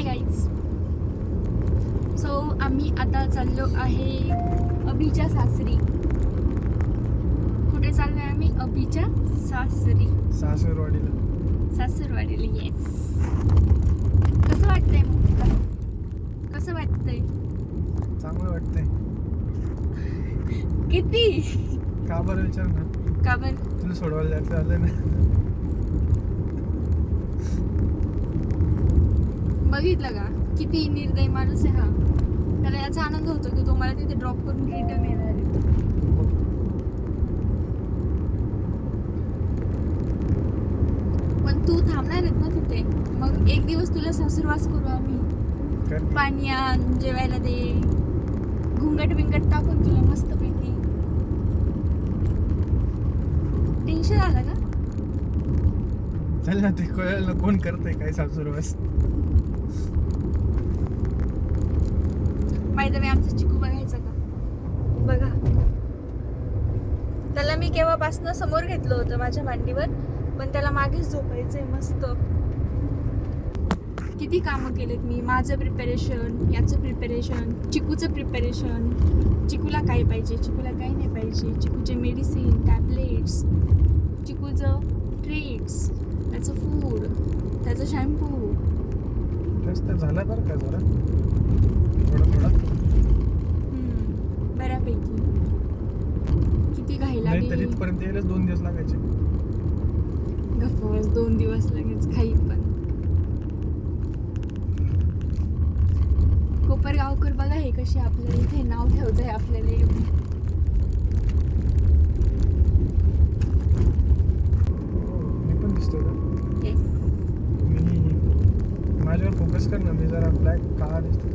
Hi guys. So आम्ही आता चाललो आहे अभिच्या सासरी. कुठे चाललोय आम्ही? अभिच्या सासरी, सासरवाडीला. येस. कसं वाटतंय मग तुला? कसं वाटतंय? चांगलं वाटतंय. किती? का बरं विचार ना. का बरं? तुला सोडवायला जायचं आलं ना. बघितलं का किती निर्दयी माणूस आहे हा. त्याला याचा आनंद होतो की तो मला तिथे ड्रॉप करून रिटर्न येणार आहे. पण तू थांबणार आहेत ना तिथे. मग एक दिवस तुला सासरवास करू आम्ही. पाणी आण, जेवायला दे, घुंगट बिंगट टाकून तुला मस्त पैकी. टेन्शन आलं का? चल ना, ते कळलं कोण करतंय काय सासूरवास. बाय द वे, आमचं चिकू बघायचं का? बघा, त्याला मी केव्हापासनं समोर घेतलं होतं माझ्या मांडीवर, पण त्याला मागेच झोपायचंय मस्त. किती कामं केलेत मी. माझं प्रिपरेशन, याचं प्रिपरेशन, चिकूचं प्रिपरेशन. चिकूला काय पाहिजे, चिकूला काय नाही पाहिजे, चिकूचे मेडिसिन, टॅबलेट्स, चिकूचं ट्रीट्स, त्याचं फूड, त्याचं शॅम्पू. जास्त झाला बरं का जरा थोडा बऱ्यापैकी. किती घाई नाही तर लागली. इथपर्यंत यायलाच 2 दिवस लागायचे. गप्पाच 2 दिवस लगेच खाई. पण कोपरगावकर बघा हे कसे आपल्याला इथे नाव ठेवत आहे आपल्याला. मी पण दिसतोय का? येस. मी माझ्यावर फोकस कर ना. मी जरा ब्लॅक का दिसतो.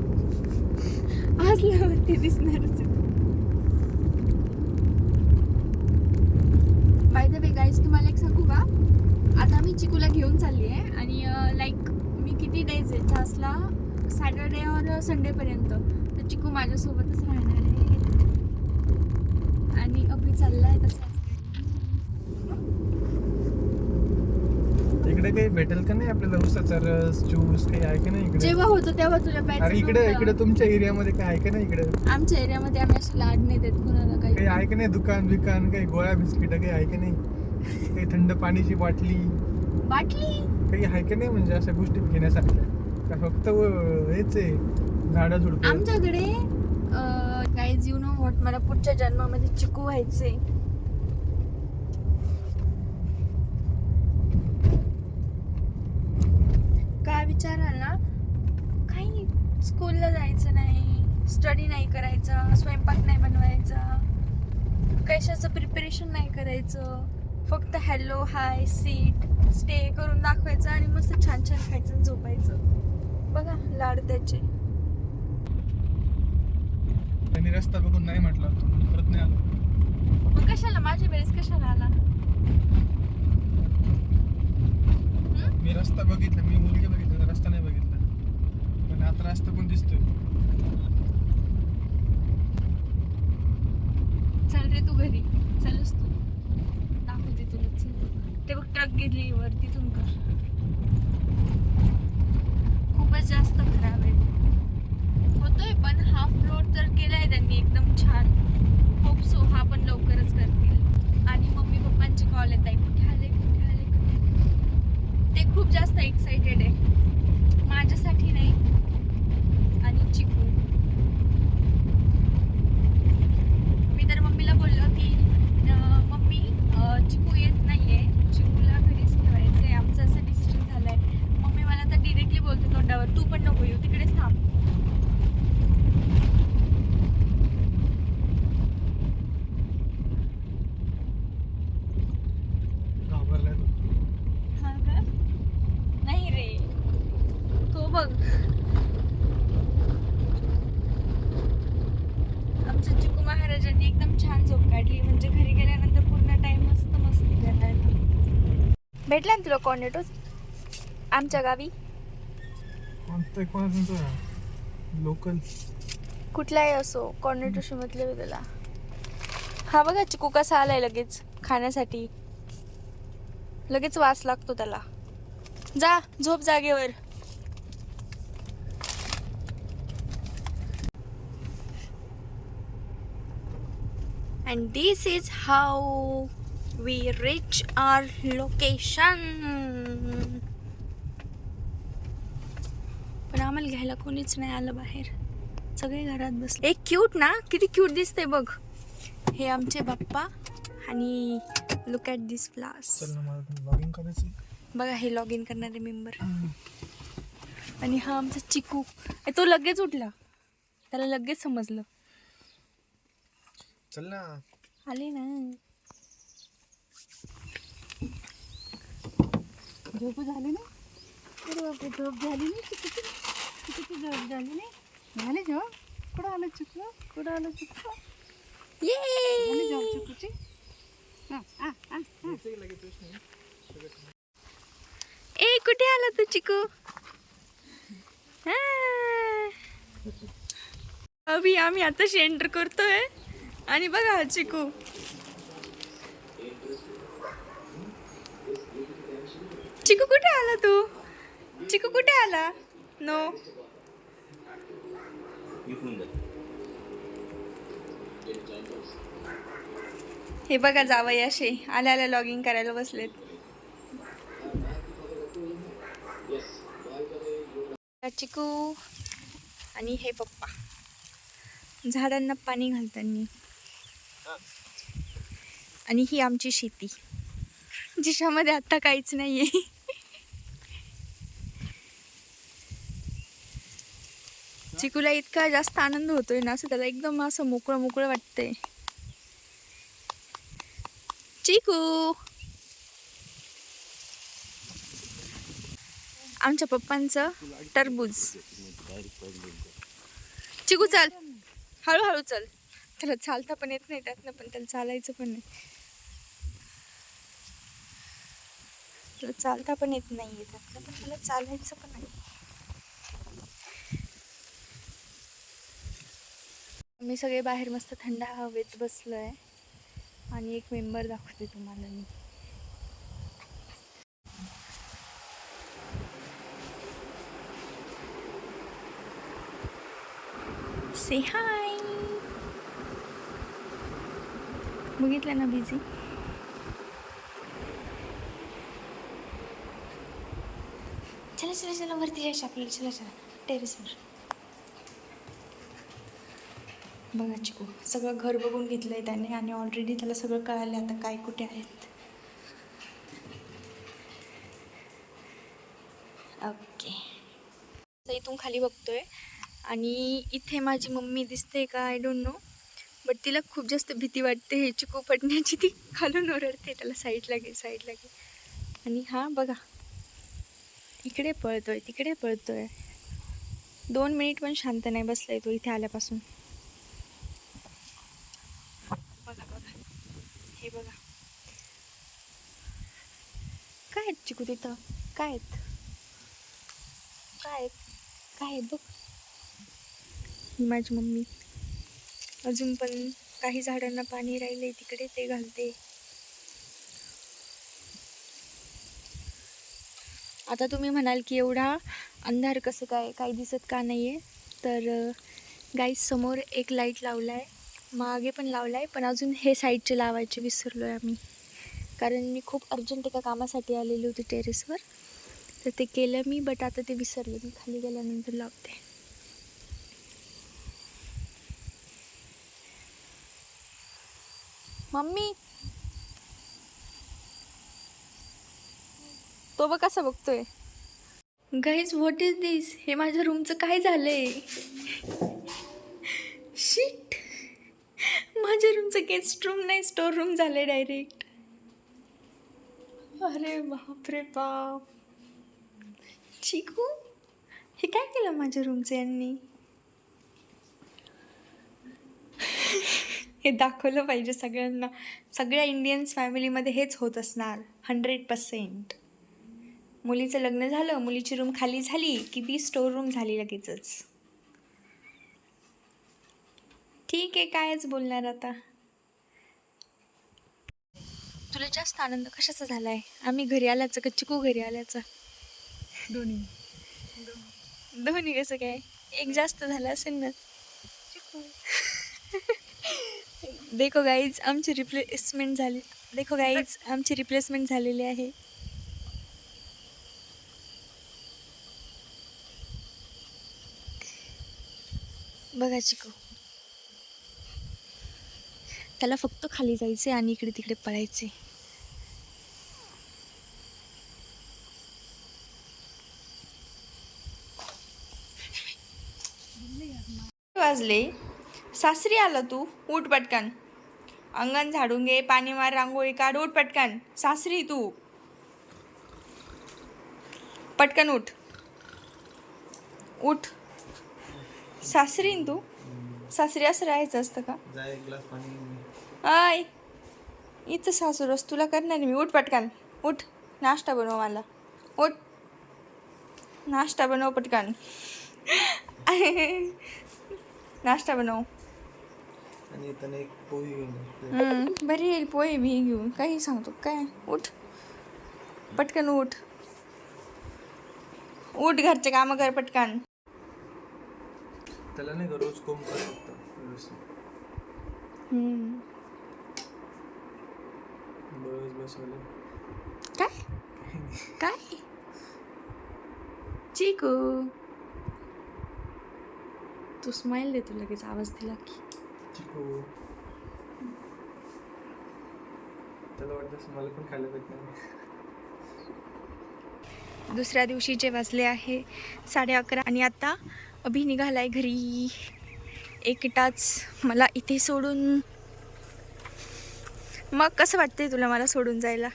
असल्यावरती दिसणारच. बाय द वे गाईज, तुम्हाला एक सांगू का? आता मी चिकूला घेऊन चालली आहे आणि लाईक मी किती डेज आहे चासला, सॅटर्डे और संडेपर्यंत. तर चिकू माझ्यासोबतच राहणार आहे आणि अभि चालला आहे तसाच. इकडे काही भेटेल का नाही आपल्याला? उसाचा रस, ज्यूस काही आहे का नाही इकडे? जेव्हा होतं तेव्हा तुला अरे प्यायचं. इकडे तुमच्या एरियामध्ये काय आहे का नाही इकडे? आमच्या एरियामध्ये आम्ही अशी लाड नाही देत कुणाला काही. काही आहे का नाही? दुकान काही गोळ्या बिस्किट काही आहे का नाही? काही थंड पाण्याची बाटली काही आहे का नाही? म्हणजे अशा गोष्टी घेण्यासारख्या का फक्त हेच आहे झाडं झुडपं? आमच्याकडे गाईज, यू नो व्हॉट, मला पुढच्या जन्मामध्ये चिकू व्हायचे. काय विचाराल ना? काही स्कूलला जायचं नाही, स्टडी नाही करायचा, स्वयंपाक नाही बनवायचा, कशाचं प्रिपरेशन नाही करायचं. फक्त हॅलो, हाय, सीट, स्टे करून दाखवायचं आणि मस्त छान छान खायचं आणि झोपायचं. बघा लाड त्याचे. त्यांनी रस्ता बघून नाही म्हटलं, परत नाही आलो. मग कशाला माझ्या वेळेस कशाला आला? मी रस्ता बघितला, मी मुलगी बघितला, रस्ता नाही बघितला. पण आता रस्ता पण दिसतोय. चल रे तू घरी, चलच तू, दाखवते तुला. ते बघ ट्रक गेली वर, तिथून कर. खूपच जास्त खराब आहे. होतोय पण हाफ रोड तर केलाय त्यांनी एकदम छान. होप सो हा पण लवकरच करतील. आणि मम्मी पप्पांचे कॉल येत आहे, कुठे आले. ते खूप जास्त एक्साइटेड आहे माझ्यासाठी नाही. आणि चिकू, मी तर मम्मीला बोललो की मम्मी चिकू येत नाहीये, चिकूला घरीच ठेवायचंय, आमचं असं डिसिजन झालंय. मम्मी मला तर डिरेक्टली बोलते तोंडावर, तू पण नको येऊ, तिकडेच थांब. घाबरलाय तो. हा का? नाही रे, तो बघ आमच्या चिकू महाराजांनी एकदम छान झोप काढली. म्हणजे घरी गेल्यानंतर पूर्ण टाइम मस्ती करायला भेटला ना तुला. कॉर्नेटो आमच्या गावी कोणाचं लोकल कुठलाही असो, कॉर्नेटोशी म्हटलं मी त्याला. हा बघा चिकू कसा आलाय लगेच खाण्यासाठी. लगेच वास लागतो त्याला. जा झोप जागेवर. and this is how we reach our location. पण आम्हाला घ्यायला कोणीच नाही आलं बाहेर, सगळे घरात बसले. एक क्यूट ना, किती क्यूट दिसते बघ. हे आमचे बाप्पा आणि look at this flowers. Login करायचं बघा, हे लॉग इन करणारे मेंबर. आणि हा आमचा चिकू. तो लगेच उठला, त्याला लगेच समजलं. चल ना, आले ना. झोप झाली ना, झोप झाली नाही, किती झोप झाली नाही. झाली झोप. कुठं आलं चुकलं, कुठं आलं चुकलं. झाली झोप चुकूची. ए कुठे आला तू चिकू? अभि आम्ही आताशी एंटर करतोय आणि बघा हा चिकू. चिकू कुठे आला तू? चिकू कुठे आला? नो. हे बघा जावई असे आल्या आल्या लॉगिंग करायला बसलेत. चिकू आणि हे पप्पा झाडांना पाणी घालताना. आणि ही आमची शेती, जिच्यामध्ये आता काहीच नाहीये. चिकूला इतका जास्त आनंद होतोय ना, असं त्याला एकदम असं मोकळं मोकळं वाटतंय. चिकू. आमच्या पप्पांचं टरबूज. चिकू चल, हळूहळू चल. त्याला चालता पण येत नाही त्यातनं, पण त्याला चालायचं पण नाही. त्याला चालता पण येत नाहीये त्यातनं, पण त्याला चालायचं पण नाही. मी सगळे बाहेर मस्त थंड हवेत बसलोय आणि एक मेंबर दाखवते तुम्हाला मी. से हाय. बघितलं ना बिझी. चला चला चला वरती जायचं आपल्याला. चला चला टेरेसवर. बघा चिकू सगळं घर बघून घेतलंय त्याने आणि ऑलरेडी त्याला सगळं कळालं आता काय कुठे आहेत. ओके. तर इथून खाली बघतोय आणि इथे माझी मम्मी दिसते का आय डोंट नो, बट तिला खूप जास्त भीती वाटते हे चिकू पडण्याची. ती खालून ओरडते त्याला साईडला घे साईडला घे. आणि हा बघा इकडे पळतोय तिकडे पळतोय. 2 मिनिट पण शांत नाही बसलाय तो इथे आल्यापासून. बघा बघा हे बघा काय आहेत चिकू तिथं. काय आहेत काय आहेत काय आहेत बघ. ही माझी मम्मी अजून पण काही झाडांना पाणी राहिले तिकडे ते घालते. आता तुम्ही म्हणाल की एवढा अंधार कसं काय, काही दिसत का नाही आहे. तर गाईज समोर एक लाईट लावला आहे, मागे पण लावला आहे, पण अजून हे साईडचे लावायचे विसरलो आहे आम्ही. कारण मी खूप अर्जंट एका कामासाठी आलेली होती टेरेसवर, तर ते केलं मी, बट आता ते विसरले. मी खाली गेल्यानंतर लावते. मम्मी तो बघ कसा बघतोय. गाईज व्हॉट इज दिस. हे माझ्या रूमचं काय झालंय. शिट, माझ्या रूमचं गेस्ट रूम नाही स्टोर रूम झालंय डायरेक्ट. अरे बापरे बाप. चिकू हे काय केलं माझ्या रूमचं यांनी. हे दाखवलं पाहिजे सगळ्यांना. सगळ्या इंडियन्स फॅमिलीमध्ये हेच होत असणार 100%. मुलीचं लग्न झालं, मुलीची रूम खाली झाली की ती स्टोर रूम झाली लगेचच. ठीक आहे कायच बोलणार आता. तुला जास्त आनंद कशाचा झाला आहे, आम्ही घरी आल्याचा का चिकू घरी आल्याचा. दोन्ही कसं काय, एक जास्त झालं असेल ना. देखो गाईज आमची रिप्लेसमेंट झाली. देखो गाईज आमची रिप्लेसमेंट झालेली आहे. बघा चिकू, त्याला फक्त खाली जायचे आणि इकडे तिकडे पळायचे. वाजले, सासरी आला तू, उठ पटकन. अंगण झाडून घे, पाणी मार, रांगोळी काढ, उठ पटकन. सासरी तू, पटकन उठ. उठ. सासरी न तू. सासरी असं राहायचं असतं का? आय इथं सासूरस तुला करणार मी. उठ पटकन, उठ. नाश्ता बनव मला. उठ, नाश्ता बनव पटकन. नाश्ता बनव. बरी येईल पोहे बी घेऊन. काही सांगतो काय? उठ पटकन, उठ. उठ, घरचे काम कर पटकन. त्याला नाही का रोज कोंब करत काय काय चिकू, तू स्माइल देतो लगेच आवाज दिला की. चिकू त्याला वाटतं मला पण खायला भेटणार. दुसऱ्या दिवशीचे वाजले आहे 11:30 आणि आता अभि निघालाय घरी एकटाच मला इथे सोडून. मग कसं वाटतंय तुला मला सोडून जायला?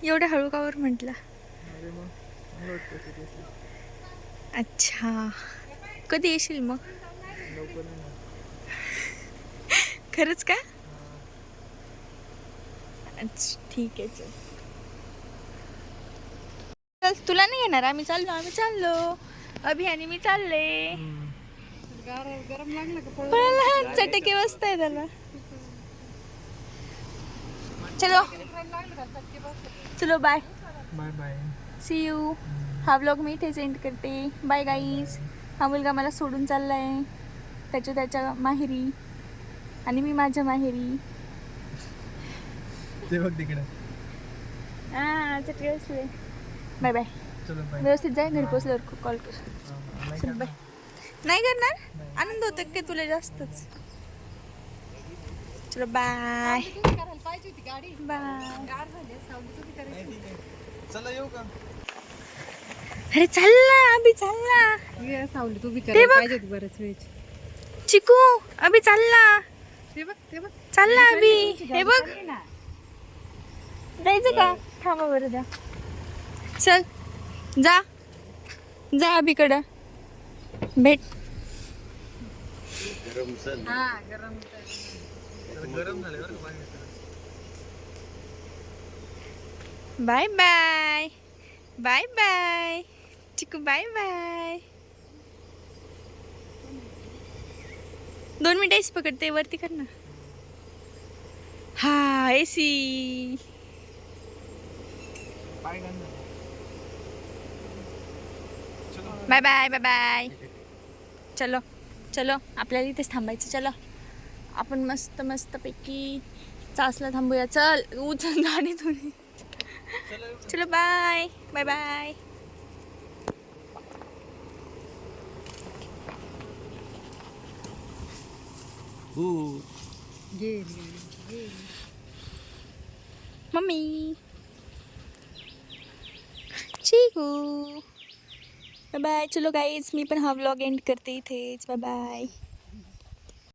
एवढ्या हळू कावर म्हटलं? अच्छा, कधी येशील मग? खरंच का? अच्छा ठीक आहे, चल. तुला नाही येणार? आम्ही चाललो. अभि आणि मी चालले. गरम लागलं का? पळाला, चटके बसताय त्याला. चलो bye bye bye, see you. हा व्लॉग मी इथे सेंड करते. Bye guys. हा मुलगा मला सोडून चाललाय त्याच्या माहेरी आणि मी माझ्या माहेरी. ते बघ तिकडे. चटके बसले. Bye bye. चलो बाय. व्यवस्थित जाय, घरी पोचल्यावर कॉल कर. चल बाय. नाही करणार? आनंद होतो की तुला जास्तच. चलो बाय करायला पाहिजे होती गाडी. बाय. गाड झाली सावली तुम्ही करायची. चला येऊ का? अरे चाल ना अभि, चाल ना. ये सावली तुम्ही ते करायला बघ. पाहिजे होती बरंच वेळची. चिकू, अभि चाल ना. ते बघ चाल ना अभि. हे बघ, ना. जायचं का? थांबा बरं, जा. चल जा अभिकडं भेट. हा गरम गरम झाले बरं का? Bye bye. Bye bye Chiku, bye bye. 2 मिनिटं एसी पकडते, वरती कर ना. हा AC. Bye bye bye bye. चलो आपल्याला इथेच थांबायचं. चलो आपण मस्त पैकी चासला थांबूया. चल उचल गाडी थोडी. चलो bye bye bye. Mummy Chiku, bye bye. चलो गाईज, मी पण हा व्लॉग एंड करते इथेच. Bye bye.